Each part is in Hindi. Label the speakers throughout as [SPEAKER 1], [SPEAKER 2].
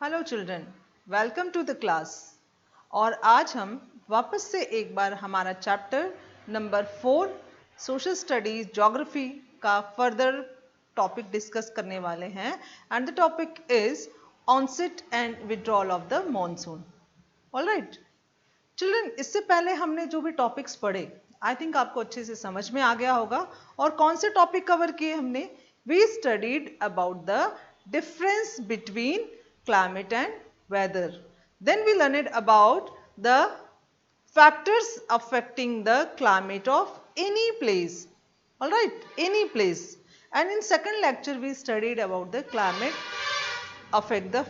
[SPEAKER 1] Hello children, welcome to the class. और आज हम वापस से एक बार हमारा chapter number 4 social studies geography का फर्दर टॉपिक डिस्कस करने वाले हैं। And the topic is onset and withdrawal of the monsoon. Alright children, इससे पहले हमने जो भी टॉपिक्स पढ़े आई थिंक आपको अच्छे से समझ में आ गया होगा। और कौन से टॉपिक कवर किए हमने? We studied about the difference between climate and weather. Then we learned about the factors affecting the climate of any place. All right, any place. And in second lecture we studied about the climate affect the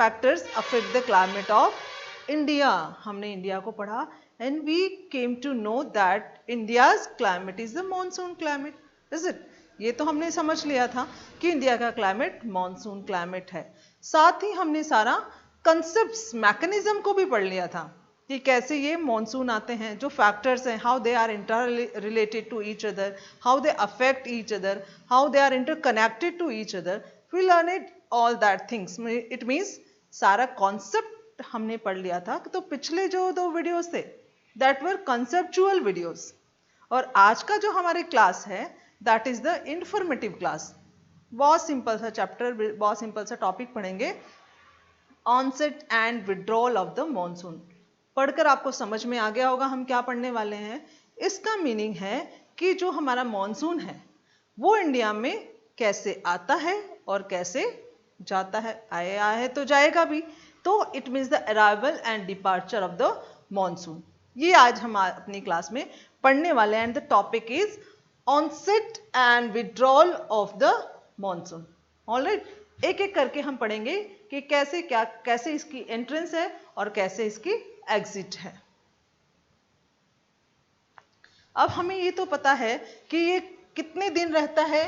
[SPEAKER 1] factors affect the climate of India. हमने इंडिया को पढ़ा and we came to know that India's climate is the monsoon climate. Is it? ये तो हमने समझ लिया था कि इंडिया का क्लाइमेट मॉनसून क्लाइमेट है। साथ ही हमने सारा कंसेप्ट्स मैकेनिज्म को भी पढ़ लिया था कि कैसे ये मॉनसून आते हैं, जो फैक्टर्स हैं, how they are inter related to each other, how they affect each other, how they are interconnected to each other. We learn it all that things. It means सारा कॉन्सेप्ट हमने पढ़ लिया था। तो पिछले जो 2 वीडियोस थे दैट वर कंसेप्चुअल वीडियोस, और आज का जो हमारे क्लास है that is the informative class. बहुत सिंपल सा चैप्टर, बहुत सिंपल सा टॉपिक पढ़ेंगे, onset and withdrawal of the monsoon. पढ़कर आपको समझ में आ गया होगा हम क्या पढ़ने वाले हैं। इसका मीनिंग है कि जो हमारा मॉनसून है वो इंडिया में कैसे आता है और कैसे जाता है। आया है तो जाएगा भी, तो it means the arrival and departure of the monsoon. ये आज हम अपनी क्लास में पढ़ने वाले हैं। And the topic is onset and withdrawal of the monsoon. Alright, एक एक करके हम पढ़ेंगे कि कैसे इसकी एंट्रेंस है और कैसे इसकी एग्जिट है। अब हमें ये तो पता है कि ये कितने दिन रहता है।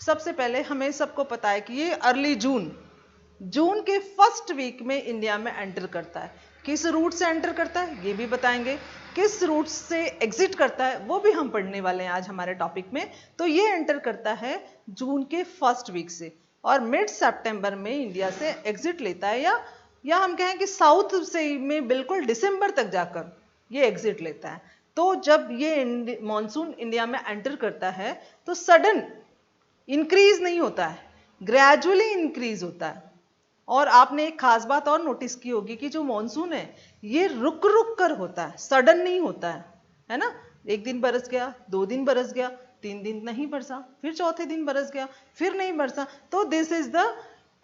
[SPEAKER 1] सबसे पहले हमें सबको पता है कि ये अर्ली जून के फर्स्ट वीक में इंडिया में एंटर करता है। किस रूट से एंटर करता है ये भी बताएंगे, किस रूट से एग्जिट करता है वो भी हम पढ़ने वाले हैं आज हमारे टॉपिक में। तो ये एंटर करता है जून के फर्स्ट वीक से और मिड सितंबर में इंडिया से एग्जिट लेता है, या हम कहें कि साउथ से में बिल्कुल दिसंबर तक जाकर ये एग्जिट लेता है। तो जब ये मॉनसून इंडिया में एंटर करता है तो सडन इंक्रीज नहीं होता है, ग्रेजुअली इंक्रीज होता है। और आपने एक खास बात और नोटिस की होगी कि जो मॉनसून है ये रुक रुक कर होता है, सडन नहीं होता है ना। एक दिन बरस गया, 2 दिन बरस गया, 3 दिन नहीं बरसा, फिर चौथे दिन बरस गया, फिर नहीं बरसा। तो this is the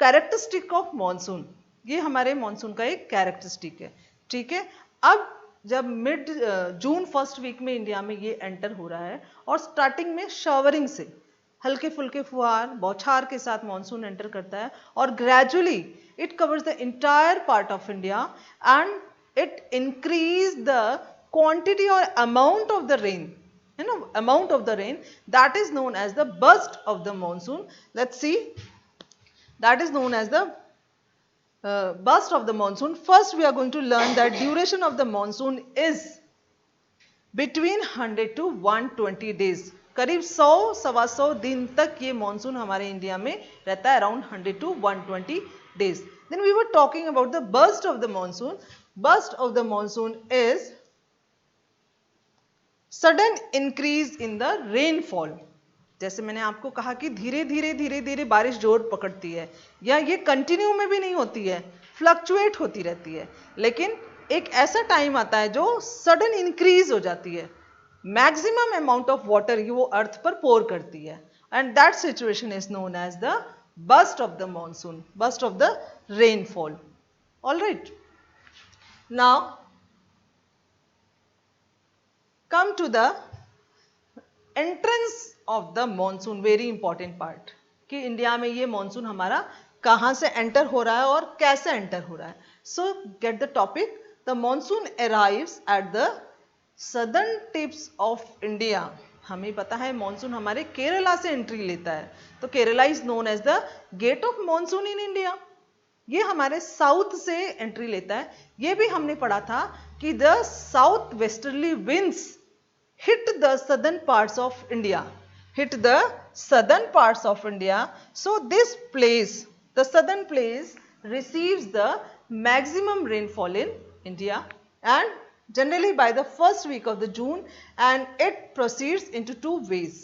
[SPEAKER 1] characteristic of monsoon. ये हमारे मॉनसून का एक कैरेक्टरिस्टिक है। ठीक है, अब जब मिड जून फर्स्ट वीक में इंडिया में ये एंटर हो रहा है और स्टार्टिंग में शॉवरिंग से हल्के फुल्के फुहार बौछार के साथ मॉनसून एंटर करता है और gradually it covers the entire part of India and it increase the quantity और अमाउंट ऑफ द रेन, है ना, amount of the rain that is known as the burst of the monsoon. Let's see, that is known as the burst of the monsoon. First we are going to learn that duration of the monsoon is between 100 to 120 days. करीब 100-125 दिन तक ये मॉनसून हमारे इंडिया में रहता है, around 100 to 120 days. Then we were talking about the burst of the monsoon. Burst of the monsoon is sudden increase in the rainfall. जैसे मैंने आपको कहा कि धीरे धीरे बारिश जोर पकड़ती है, या ये कंटिन्यू में भी नहीं होती है, फ्लक्चुएट होती रहती है, लेकिन एक ऐसा टाइम आता है जो सडन इंक्रीज हो जाती है, मैक्सिमम अमाउंट ऑफ वाटर ये वो अर्थ पर पोर करती है। And that situation is known as the burst of the monsoon, burst of the rainfall. Alright, now come to the entrance of the monsoon. Very important part कि इंडिया में ये मॉनसून हमारा कहां से एंटर हो रहा है और कैसे एंटर हो रहा है। सो get the topic. The monsoon arrives at the southern tips of India. हमें पता है मॉनसून हमारे केरला से एंट्री लेता है, तो Kerala is known as the gate of monsoon in India. ये हमारे साउथ से एंट्री लेता है। ये भी हमने पढ़ा था कि the south westerly winds hit the southern parts of India, So this place The southern place receives the maximum rainfall in India and generally by the first week of the June and it proceeds into two ways.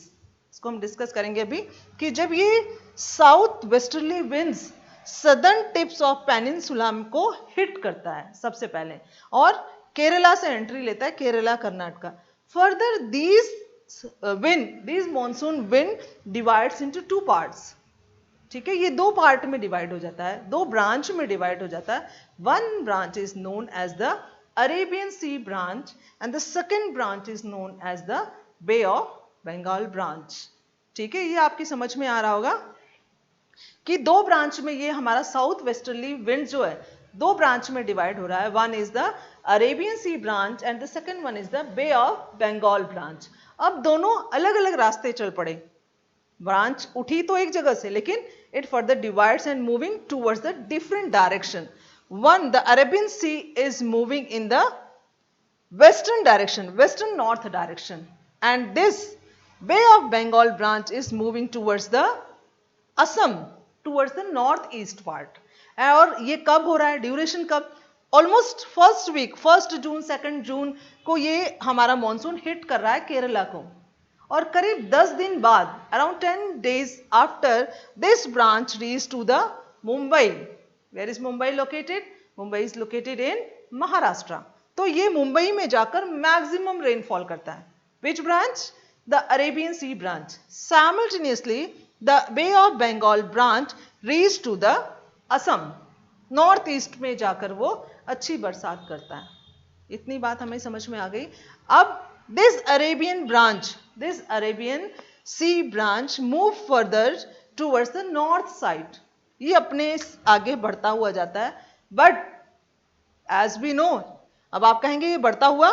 [SPEAKER 1] इसको हम डिस्कस करेंगे अभी कि जब ये south westerly winds southern tips of peninsula को हिट करता है सबसे पहले और केरला से एंट्री लेता है, Kerala Karnataka. Further these monsoon wind divides into two parts. ठीक है, ये दो पार्ट में डिवाइड हो जाता है, दो ब्रांच में डिवाइड हो जाता है. One branch is known as the Arabian Sea branch and the second branch is known as the Bay of Bengal branch. ठीक है, ये आपकी समझ में आ रहा होगा कि दो ब्रांच में ये हमारा साउथ वेस्टर्ली विंड जो है दो ब्रांच में डिवाइड हो रहा है. One is the Arabian Sea branch and the second one is the Bay of Bengal branch. अब दोनों अलग अलग रास्ते चल पड़े. ब्रांच उठी तो एक जगह से लेकिन it further divides and moving towards the different direction. One, the Arabian Sea is moving in the western direction, western north direction, and this Bay of Bengal branch is moving towards the Assam, towards the northeast part. और ये कब हो रहा है, ड्यूरेशन कब? ऑलमोस्ट फर्स्ट वीक, 1 जून 2 जून को ये हमारा मॉनसून हिट कर रहा है केरला को और करीब 10 दिन बाद around 10 days after this branch reach to the Mumbai. Where is Mumbai located? Mumbai is located in Maharashtra. तो ये मुंबई में जाकर मैक्सिमम रेनफॉल करता है. Which branch? The Arabian Sea branch. Simultaneously the Bay of Bengal branch reach to the Assam. North east में जाकर वो अच्छी बरसात करता है. इतनी बात हमें समझ में आ गई. अब this Arabian Sea branch move further towards the north side. ये अपने आगे बढ़ता हुआ जाता है. But as we know, अब आप कहेंगे ये बढ़ता हुआ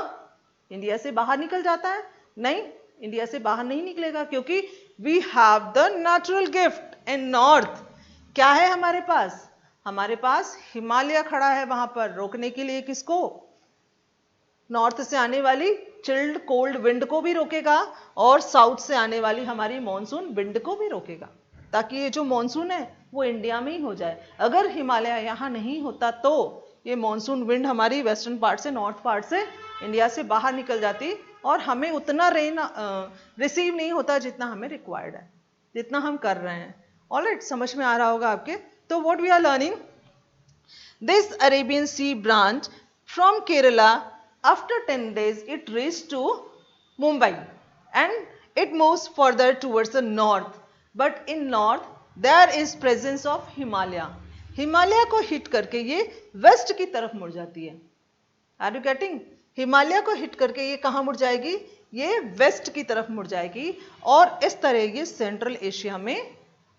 [SPEAKER 1] इंडिया से बाहर निकल जाता है. नहीं, इंडिया से बाहर नहीं निकलेगा क्योंकि we have the natural gift in north. क्या है हमारे पास? हमारे पास हिमालय खड़ा है वहां पर रोकने के लिए. किसको? नॉर्थ से आने वाली चिल्ड कोल्ड विंड को भी रोकेगा और साउथ से आने वाली हमारी मॉनसून विंड को भी रोकेगा ताकि ये जो मॉनसून है वो इंडिया में ही हो जाए. अगर हिमालय यहाँ नहीं होता तो ये मॉनसून विंड हमारी वेस्टर्न पार्ट से नॉर्थ पार्ट से इंडिया से बाहर निकल जाती और हमें उतना रेन रिसीव नहीं होता जितना हमें रिक्वायर्ड है, जितना हम कर रहे हैं. ऑलराइट, समझ में आ रहा होगा आपके. तो what we are learning, this Arabian Sea branch from Kerala after 10 days it reached to Mumbai and it moves further towards the north. But in north there is presence of Himalaya. Himalaya को हिट करके ये वेस्ट की तरफ मुड़ जाती है. Are you getting? हिमालय को हिट करके ये कहाँ मुड़ जाएगी? ये वेस्ट की तरफ मुड़ जाएगी और इस तरह ये सेंट्रल एशिया में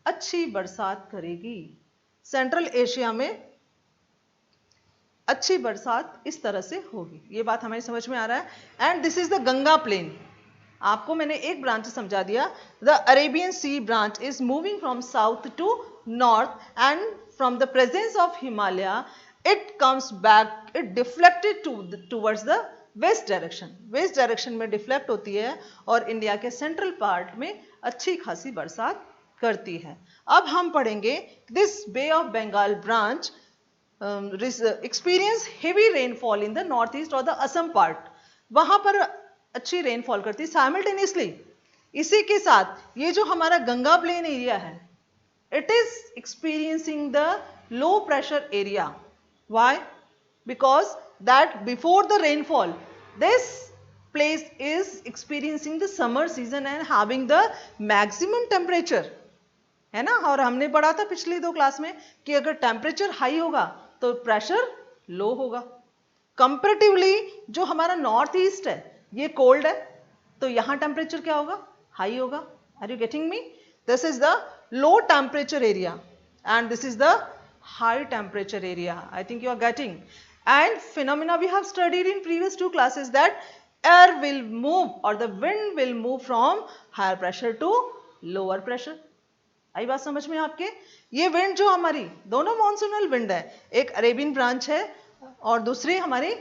[SPEAKER 1] अच्छी बरसात करेगी. सेंट्रल एशिया में अच्छी बरसात इस तरह से होगी. ये बात हमें समझ में आ रहा है. And this is the Ganga plain. आपको मैंने एक ब्रांच समझा दिया. The Arabian Sea branch is moving from south to north and from the presence of Himalaya it comes back, it deflected towards the west direction. West direction में डिफ्लेक्ट होती है और इंडिया के सेंट्रल पार्ट में अच्छी खासी बरसात करती है. अब हम पढ़ेंगे this Bay of Bengal branch experience heavy rainfall in the north east और द असम पार्ट. वहां पर अच्छी रेनफॉल करती है. साइमल्टेनियसली इसी के साथ ये जो हमारा गंगा प्लेन एरिया है it is experiencing the low pressure area. Why? Because that before the rainfall this place is experiencing the summer season and having the maximum temperature. है ना. और हमने पढ़ा था पिछली 2 क्लास में कि अगर टेम्परेचर हाई होगा तो प्रेशर लो होगा. कंपैरेटिवली जो हमारा नॉर्थ ईस्ट है ये कोल्ड है तो यहाँ टेम्परेचर क्या होगा? हाई होगा. Are you getting me? This is the low temperature area and this is the high temperature area. I think you are getting. And phenomena we have studied in previous 2 classes that air will move or the wind will move from higher pressure to lower pressure. आई बात समझ में आपके? ये विंड जो हमारी दोनों मॉनसूनल विंड है, एक अरेबियन ब्रांच है और दूसरी हमारी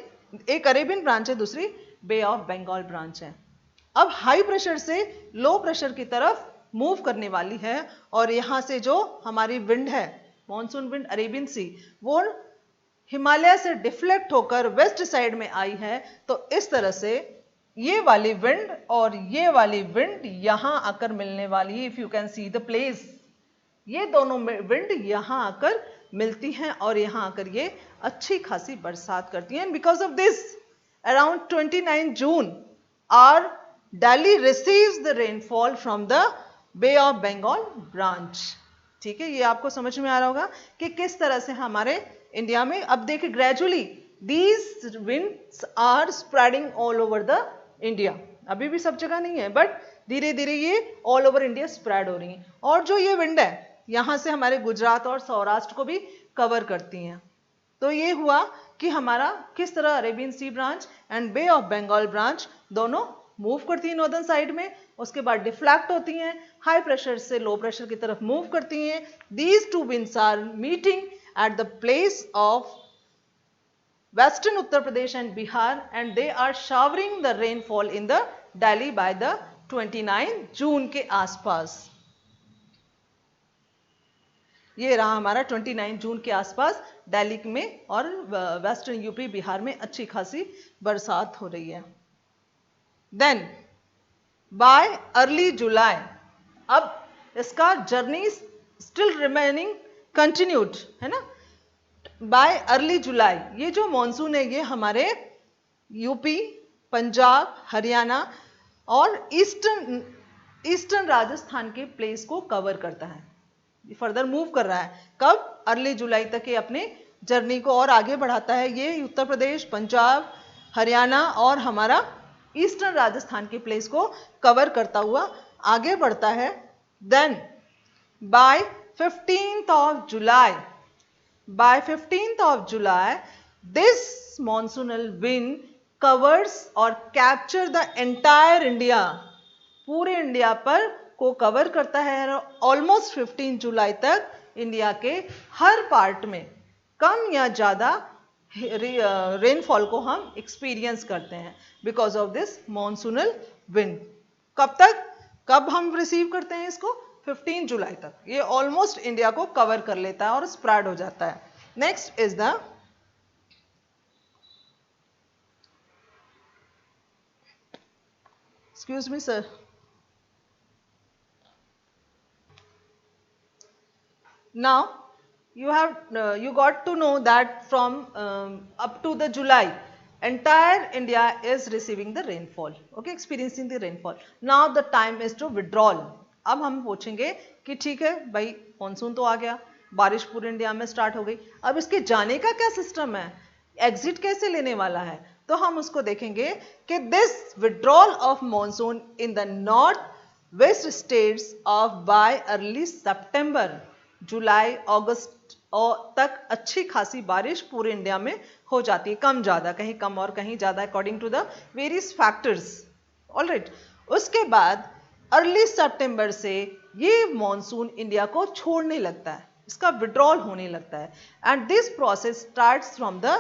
[SPEAKER 1] एक अरेबियन ब्रांच है, दूसरी बे ऑफ बंगाल ब्रांच है. अब हाई प्रेशर से लो प्रेशर की तरफ मूव करने वाली है और यहाँ से जो हमारी विंड है मॉनसून विंड अरेबियन सी वो हिमालय से डिफ्लेक्ट होकर वेस्ट साइड में आई है, तो इस तरह से ये वाली विंड और ये वाली विंड यहां आकर मिलने वाली है। If you can see the place, ये दोनों विंड यहां आकर मिलती हैं और यहां आकर ये अच्छी खासी बरसात करती हैं। Because of this around 29 June are Delhi receives the rainfall from the Bay of Bengal branch. ठीक है, ये आपको समझ में आ रहा होगा कि किस तरह से हमारे इंडिया में, अब देखिए gradually these winds are spreading all over the India. अभी भी सब जगह नहीं है, बट धीरे धीरे ये ऑल ओवर इंडिया स्प्रेड हो रही है। और जो ये विंड है यहां से हमारे गुजरात और सौराष्ट्र को भी कवर करती हैं। तो ये हुआ कि हमारा किस तरह Arabian Sea branch and Bay of Bengal branch दोनों मूव करती हैं नॉर्दर्न साइड में, उसके बाद डिफ्लेक्ट होती हैं, हाई प्रेशर से लो प्रेशर की तरफ मूव करती हैं। These two winds are meeting at the place of western Uttar Pradesh and Bihar and they are showering the rainfall in the Delhi by the 29 June के आसपास। ये रहा हमारा 29 जून के आसपास दिल्ली में और वेस्टर्न यूपी बिहार में अच्छी खासी बरसात हो रही है। देन बाय अर्ली जुलाई, अब इसका जर्नी स्टिल रिमेनिंग कंटिन्यूड है ना। बाय अर्ली जुलाई ये जो मॉनसून है ये हमारे यूपी, पंजाब, हरियाणा और ईस्टर्न राजस्थान के प्लेस को कवर करता है, फर्दर मूव कर रहा है। कब? अर्ली जुलाई तक ये अपने जर्नी को और आगे बढ़ाता है। ये उत्तर प्रदेश, पंजाब, हरियाणा और हमारा ईस्टर्न राजस्थान के प्लेस को कवर करता हुआ आगे बढ़ता है। Then by 15th of July, by 15th of July this monsoonal wind covers or capture the entire India, पूरे इंडिया पर को कवर करता है। ऑलमोस्ट 15 जुलाई तक इंडिया के हर पार्ट में कम या ज्यादा रेनफॉल को हम एक्सपीरियंस करते हैं because of this monsoonal wind. कब तक, कब हम रिसीव करते हैं इसको? 15 जुलाई तक ये ऑलमोस्ट इंडिया को कवर कर लेता है और स्प्रेड हो जाता है। Next is the excuse me sir, now you got to know that from up to the July entire India is receiving the rainfall, okay, experiencing the rainfall. Now the time is to withdrawal. अब हम पूछेंगे कि ठीक है भाई मॉनसून तो आ गया, बारिश पूरे इंडिया में स्टार्ट हो गई, अब इसके जाने का क्या सिस्टम है, एग्जिट कैसे लेने वाला है? तो हम उसको देखेंगे कि this withdrawal of monsoon in the north west states of by early सितंबर, जुलाई अगस्त तक अच्छी खासी बारिश पूरे इंडिया में हो जाती है, कम ज्यादा, कहीं कम और कहीं ज्यादा according to the various factors. Alright, उसके बाद अर्ली सितंबर से ये मॉनसून इंडिया को छोड़ने लगता है, इसका विड्रॉल होने लगता है and this process starts from the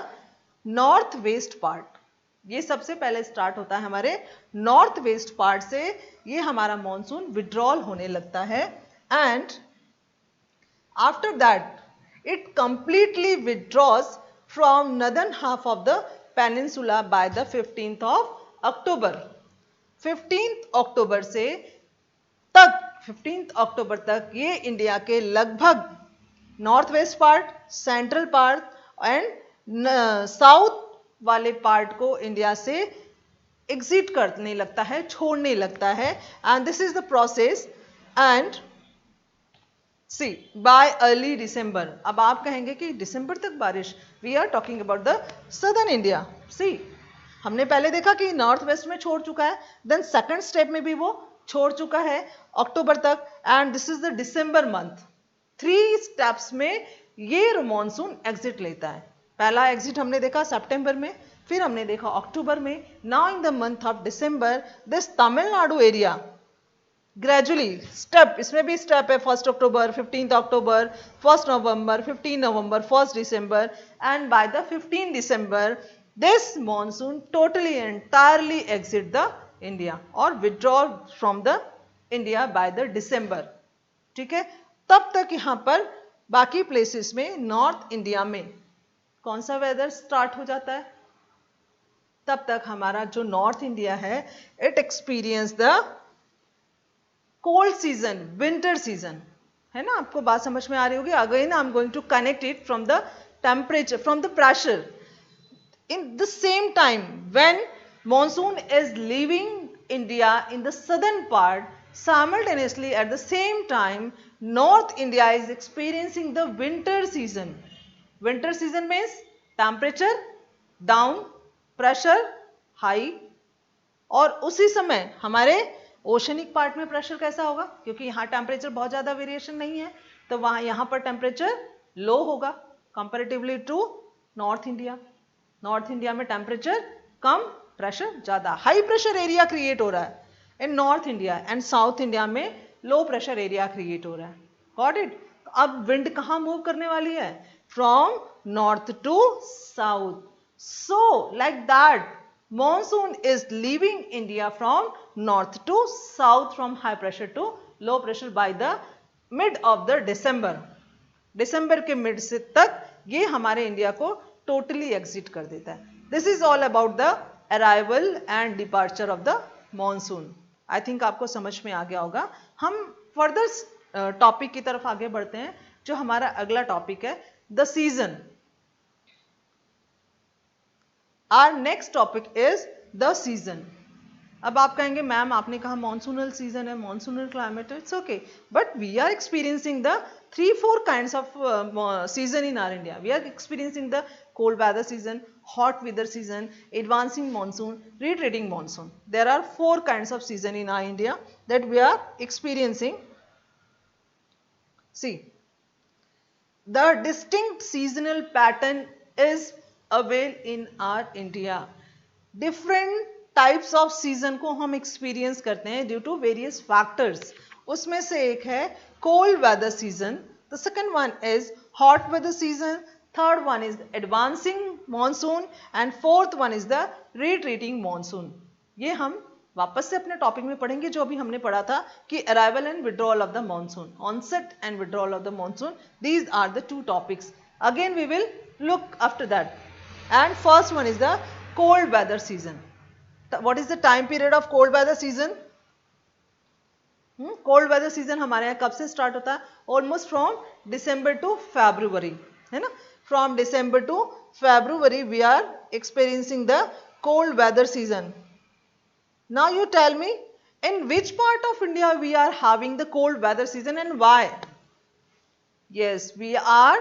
[SPEAKER 1] north west part. ये सबसे पहले स्टार्ट होता है हमारे नॉर्थ वेस्ट पार्ट से, ये हमारा मॉनसून विड्रॉल होने लगता है and after that it completely withdraws from northern half of the peninsula by the 15th of October. 15th अक्टूबर से तक 15th अक्टूबर तक ये इंडिया के लगभग north west part, central part and south वाले पार्ट को इंडिया से एग्जिट करने लगता है, छोड़ने लगता है and this is the process and see by early December. अब आप कहेंगे कि दिसंबर तक बारिश, we are talking about the southern India. See हमने पहले देखा कि नॉर्थ वेस्ट में छोड़ चुका है, देन सेकंड स्टेप में भी वो छोड़ चुका है अक्टूबर तक and this is the December month. 3 steps में ये मॉनसून एग्जिट लेता है। पहला एग्जिट हमने देखा सितंबर में, फिर हमने देखा अक्टूबर में। Now in the month of December this Tamil Nadu area gradually step, इसमें भी स्टेप है 1 October, 15 October, 1 November, 15 November, 1 December and by the 15 December this monsoon totally entirely exit the India और withdraw from the India by the December. ठीक है, तब तक यहाँ पर बाकी प्लेसेस में नॉर्थ इंडिया में कौन सा वेदर स्टार्ट हो जाता है? तब तक हमारा जो नॉर्थ इंडिया है it experience the cold season, winter season, है ना? आपको बात समझ में आ रही होगी. Again I am going to connect it from the temperature, from the pressure. In the same time when monsoon is leaving India in the southern part, simultaneously at the same time North India is experiencing the winter season. Winter season means temperature down, pressure high. और उसी समय हमारे ओशनिक पार्ट में प्रेशर कैसा होगा? क्योंकि यहाँ टेम्परेचर बहुत ज़्यादा वेरिएशन नहीं है, तो वहाँ यहाँ पर टेम्परेचर लो होगा comparatively to north India. North India में टेम्परेचर कम, प्रेशर ज़्यादा. हाई प्रेशर एरिया क्रिएट हो रहा है in north India and south India में लो प्रेशर एरिया क्रिएट हो रहा है. Got it? अब विंड कहाँ मूव करने वाली है? From north to south. So like that monsoon is leaving India from north to south, from high pressure to low pressure by the mid of the December. दिसंबर के मिड से तक ये हमारे इंडिया को टोटली एग्जिट कर देता है. This is all about the arrival and departure of the monsoon. I think आपको समझ में आ गया होगा. हम फर्दर टॉपिक की तरफ आगे बढ़ते हैं. जो हमारा अगला टॉपिक है the season. Our next topic is the season. अब आप कहेंगे मैम आपने कहा मॉनसूनल सीजन है, मॉनसूनल क्लाइमेट है. It's okay, but we are experiencing the 3-4 kinds of season in our India. We are experiencing the cold weather season, hot weather season, advancing monsoon, retreating monsoon. There are 4 kinds of season in our India that we are experiencing. See, the distinct seasonal pattern is avail in R India. Different types off season को हम एक्सपीरियंस करते हैं ड्यू टू वेरियस फैक्टर्स. उसमें से एक है cold weather season, the second one is hot weather season, third one is advancing monsoon and fourth one is the retreating monsoon. ये हम वापस से अपने टॉपिक में पढ़ेंगे जो अभी हमने पढ़ा था कि arrival and withdrawal of the monsoon, onset and withdrawal of the monsoon. These are the 2 topics. Again we will look after that. And first one is the cold weather season. What is the time period of cold weather season? Cold weather season हमारे यहाँ कब से start होता है? Almost from December to February, है ना? From December to February we are experiencing the cold weather season. Now you tell me, in which part of India we are having the cold weather season and why? Yes, we are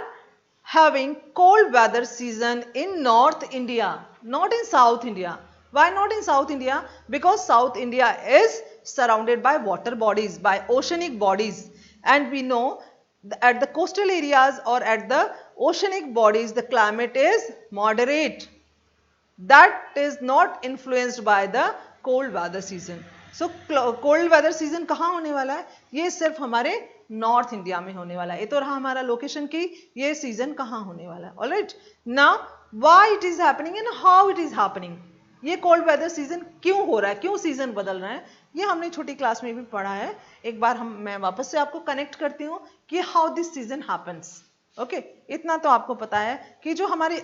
[SPEAKER 1] having cold weather season in North India, not in South India. Why not in South India? Because South India is surrounded by water bodies, by oceanic bodies, and we know at the coastal areas or at the oceanic bodies the climate is moderate. That is not influenced by the cold weather season. So cold weather season कहाँ होने वाला है? ये सिर्फ हमारे नॉर्थ इंडिया में होने वाला है. ये तो रहा हमारा लोकेशन की ये सीजन कहाँ होने वाला है. Alright, now why it is happening and how it is happening. ये कोल्ड वेदर सीजन क्यों हो रहा है, क्यों सीजन बदल रहा है, ये हमने छोटी क्लास में भी पढ़ा है. एक बार मैं वापस से आपको कनेक्ट करती हूँ कि how this season happens. Okay, इतना तो आपको पता है कि जो हमारी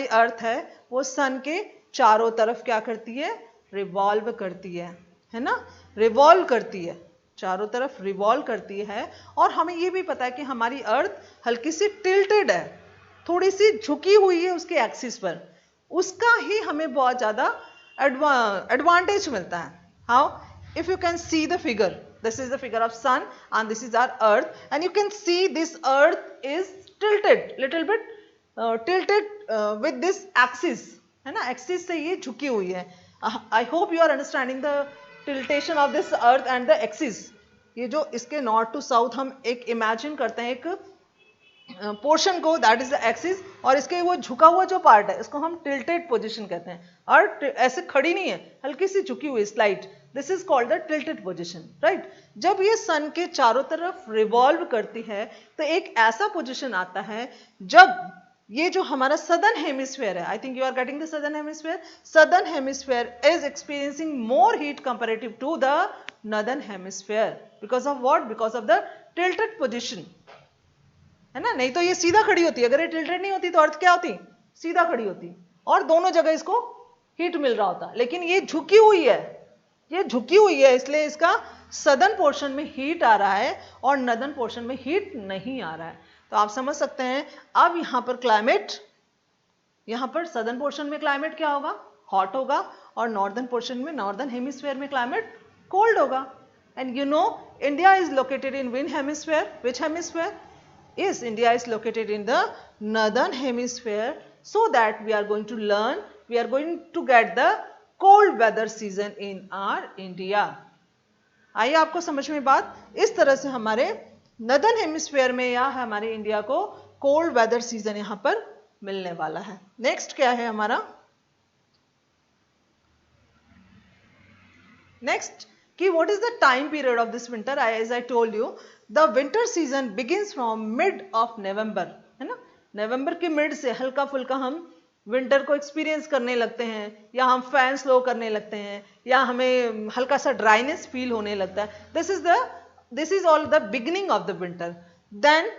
[SPEAKER 1] अर्थ है वो सन के चारों तरफ क्या करती है? रिवॉल्व करती है ना? रिवॉल्व करती है, चारों तरफ रिवॉल्व करती है. और हमें ये भी पता है कि हमारी अर्थ हल्की सी टिल्टेड है, थोड़ी सी झुकी हुई है उसके एक्सिस पर. उसका ही हमें बहुत ज्यादा एडवांटेज मिलता है. How? If you can see the figure, this is the figure of sun and this is our earth, and you can see this earth is tilted, little bit tilted with this axis, है ना? एक्सिस से ये झुकी हुई है. I hope you are understanding the tiltation of this earth and the axis. ये जो इसके नॉर्थ टू साउथ हम एक इमेजिन करते हैं एक पोर्शन को, दैट इज द एक्सिस, और इसके वो झुका हुआ जो पार्ट है इसको हम टिल्टेड पोजीशन कहते हैं. अर्थ ऐसे खड़ी नहीं है, हल्की सी झुकी हुई, slight. This is called the tilted position, right. जब ये सन के चारों तरफ रिवॉल्व करती है तो एक ऐसा पोजीशन आता है जब ये जो हमारा सदर्न हेमिस्फीयर है, I think you are getting the southern hemisphere, southern hemisphere is experiencing more heat comparative to the northern hemisphere. Because of what? Because of the tilted position. है ना, नहीं तो ये सीधा खड़ी होती, अगर ये टिल्टेड नहीं होती तो अर्थ क्या होती, सीधा खड़ी होती, और दोनों जगह इसको हीट मिल रहा होता, लेकिन ये झुकी हुई है, ये झुकी हुई है, इसलिए इसका सदर्न पोर्शन में हीट आ रहा है और नॉर्दर्न पोर्शन में हीट नहीं आ रहा है। तो आप समझ सकते हैं अब यहाँ पर क्लाइमेट, यहाँ पर सदर्न पोर्शन में क्लाइमेट क्या होगा, हॉट होगा, और नॉर्दर्न पोर्शन में, नॉर्दर्न हेमिस्फीयर में क्लाइमेट कोल्ड होगा। And you know India is located in which hemisphere, which hemisphere? Yes, India is located in the northern hemisphere, so that we are going to learn, we are going to get the cold weather season in our India. आइए आपको समझ में बात, इस तरह से हमारे नॉर्दर्न हेमिस्फीयर में या हमारे इंडिया को कोल्ड वेदर सीजन यहां पर मिलने वाला है। नेक्स्ट क्या है हमारा, नेक्स्ट कि what is the time period of this winter? As I told you, the winter season begins from mid of November, है ना, नवंबर के मिड से हल्का फुल्का हम विंटर को एक्सपीरियंस करने लगते हैं, या हम फैन स्लो करने लगते हैं, या हमें हल्का सा ड्राइनेस फील होने लगता है। This is all the beginning of the winter. Then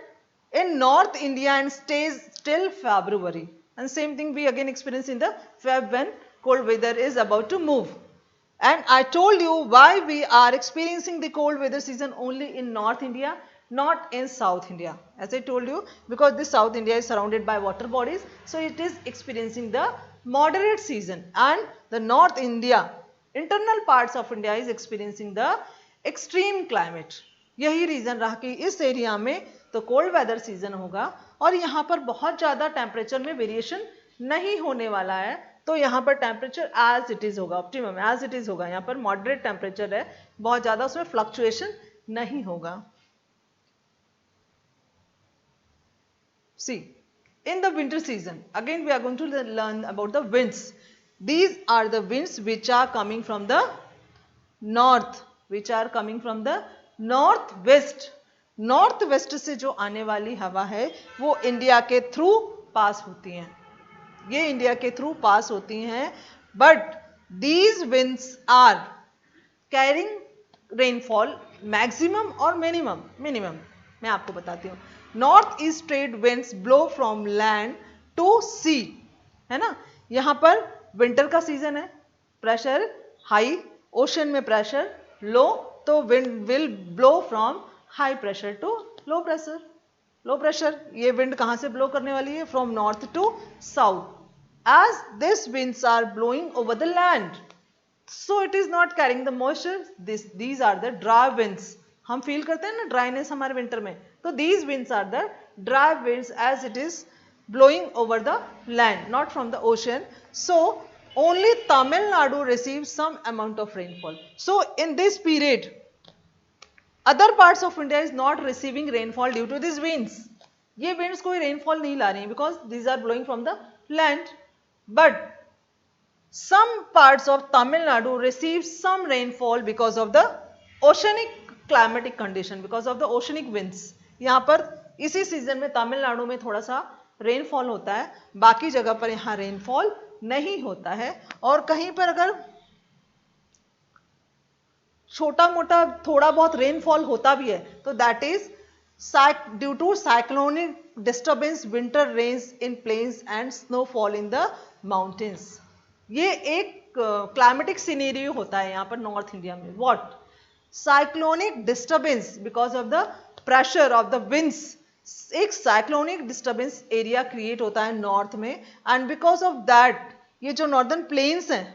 [SPEAKER 1] in North India and stays till February, and same thing we again experience in the Feb when cold weather is about to move. And I told you why we are experiencing the cold weather season only in North India, not in South India. As I told you, because the South India is surrounded by water bodies, so it is experiencing the moderate season, and the North India, internal parts of India is experiencing the extreme climate. यही रीजन रहा कि इस एरिया में तो कोल्ड वेदर सीजन होगा, और यहाँ पर बहुत ज़्यादा टेम्परेचर में वेरिएशन नहीं होने वाला है, तो यहाँ पर टेम्परेचर एज इट इज होगा, ऑप्टिमम एज इट इज होगा, यहाँ पर मॉडरेट टेम्परेचर है, बहुत ज़्यादा उसमें फ्लक्चुएशन नहीं होगा। See, in the winter season, again we are going to learn about the winds. These are the winds which are coming from the north, which are coming from the northwest. North west से जो आने वाली हवा है वो इंडिया के थ्रू पास होती हैं, ये इंडिया के थ्रू पास होती हैं, but these winds are carrying rainfall maximum और मिनिमम। मैं आपको बताती हूँ, north east trade winds blow from land to sea, है ना, यहाँ पर विंटर का सीजन है, प्रेशर हाई, ओशन में प्रेशर लो, तो wind will blow from high pressure to low pressure. Low pressure, ये विंड कहां से ब्लो करने वाली है, from north to south, as these winds are blowing over the land, so it is not carrying the moisture. These are the dry winds. हम फील करते हैं ना ड्राइनेस हमारे विंटर में, तो these winds are the dry winds as it is blowing over the land, not from the ocean. So only Tamil Nadu receives some amount of rainfall. So in this period other parts of India is not receiving rainfall due to these winds. ये winds कोई rainfall नहीं ला रही हैं because these are blowing from the land. But some parts of Tamil Nadu receive some rainfall because of the oceanic climatic condition, because of the oceanic winds. यहाँ पर इसी सीजन में तमिलनाडु में थोड़ा सा रेनफॉल होता है, बाकी जगह पर यहाँ रेनफॉल नहीं होता है, और कहीं पर अगर छोटा मोटा थोड़ा बहुत रेनफॉल होता भी है तो that is due to cyclonic disturbance, winter rains in plains and snowfall in the mountains. ये एक क्लाइमेटिक सिनेरियो होता है यहाँ पर नॉर्थ इंडिया में। What? Cyclonic disturbance, because of the pressure of the winds, एक साइक्लोनिक डिस्टर्बेंस एरिया क्रिएट होता है नॉर्थ में, एंड बिकॉज ऑफ दैट ये जो नॉर्दर्न प्लेन्स हैं,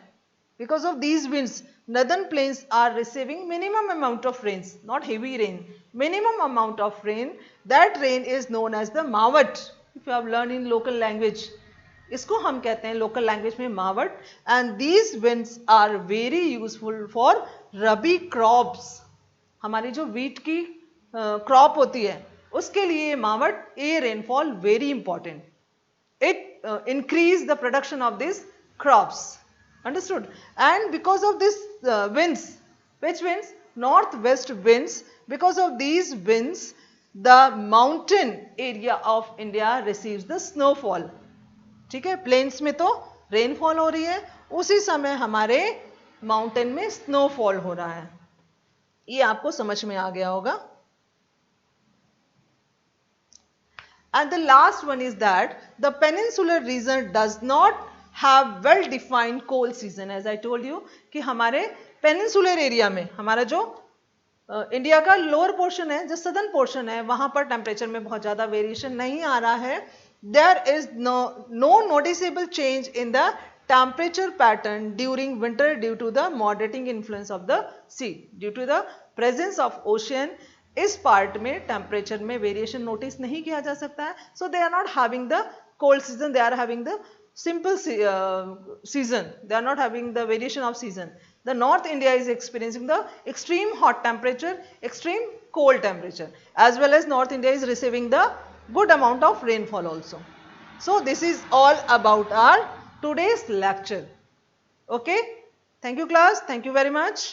[SPEAKER 1] because of these winds northern plains are receiving minimum amount of rains, not heavy rain, minimum amount of rain. That rain is known as the mawat, if you have learned in local language, इसको हम कहते हैं लोकल लैंग्वेज में मावट। And these winds are very useful for rabi crops, हमारी जो वीट की क्रॉप होती है उसके लिए मावट, ये rainfall very important, it increase the production of this crops. Understood? And because of this winds, which winds? Northwest winds. Because of these winds, the mountain area of India receives the snowfall. ठीक है, प्लेन्स में तो रेनफॉल हो रही है, उसी समय हमारे माउंटेन में स्नोफॉल हो रहा है। ये आपको समझ में आ गया होगा। And the last one is that the peninsular region does not have well defined cold season. As I told you कि हमारे peninsular area में हमारा जो इंडिया का लोअर पोर्शन है, जो सदर्न पोर्शन है, वहां पर टेम्परेचर में बहुत ज्यादा वेरिएशन नहीं आ रहा है. There is no noticeable change in the temperature pattern during winter due to the moderating influence of the sea, due to the presence of ocean. इस पार्ट में टेम्परेचर में वेरिएशन नोटिस नहीं किया जा सकता है. So they are not having the cold season, they are having the simple season. They are not having the variation of season. The North India is experiencing the extreme hot temperature, extreme cold temperature, as well as North India is receiving the good amount of rainfall also. So this is all about our today's lecture. Okay, thank you class, thank you very much.